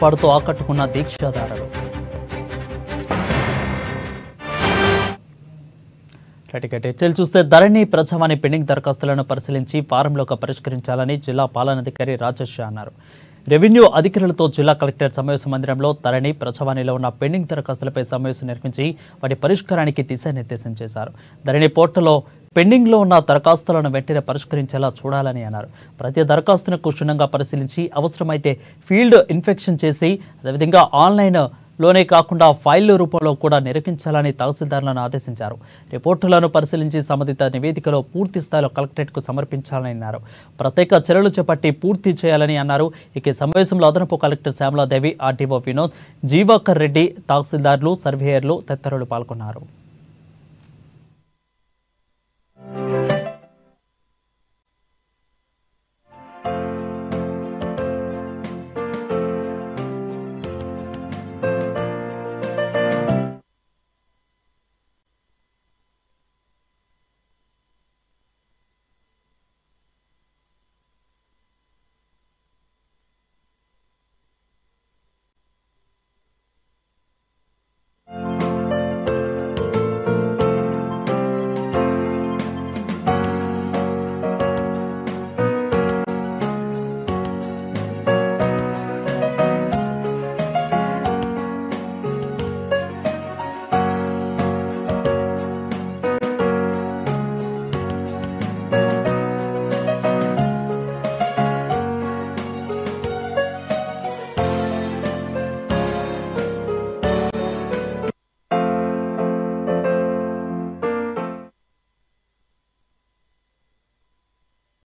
పాడుతూ ఆకట్టుకున్న దీక్షాదారులు. డీటెయిల్ చూస్తే ధరణి ప్రజావాణి పెండింగ్ దరఖాస్తులను పరిశీలించి వారంలోగా పరిష్కరించాలని జిల్లా పాలనాధికారి రాజేష్ అన్నారు. రెవెన్యూ అధికారులతో జిల్లా కలెక్టర్ సమావేశ మందిరంలో ధరణి ప్రజావాణిలో ఉన్న పెండింగ్ దరఖాస్తులపై సమావేశం నిర్వహించి వాటి పరిష్కారానికి దిశానిర్దేశం చేశారు. ధరణి పోర్టల్లో పెండింగ్లో ఉన్న దరఖాస్తులను వెంటనే పరిష్కరించేలా చూడాలని అన్నారు. ప్రతి దరఖాస్తును క్షుణ్ణంగా పరిశీలించి అవసరమైతే ఫీల్డ్ ఇన్స్పెక్షన్ చేసి అదేవిధంగా ఆన్లైన్లోనే కాకుండా ఫైల్ రూపంలో కూడా నిర్వహించాలని తహసీల్దార్లను ఆదేశించారు. రిపోర్టులను పరిశీలించి సంబంధిత నివేదికలో పూర్తి స్థాయిలో కలెక్టరేట్కు సమర్పించాలని అన్నారు. ప్రత్యేక చర్యలు చేపట్టి పూర్తి చేయాలని అన్నారు. ఇక సమావేశంలో అదనపు కలెక్టర్ శ్యామలాదేవి, ఆర్టీఓ వినోద్, జీవాకర్ రెడ్డి, తహసీల్దార్లు, సర్వేయర్లు తదితరులు పాల్గొన్నారు.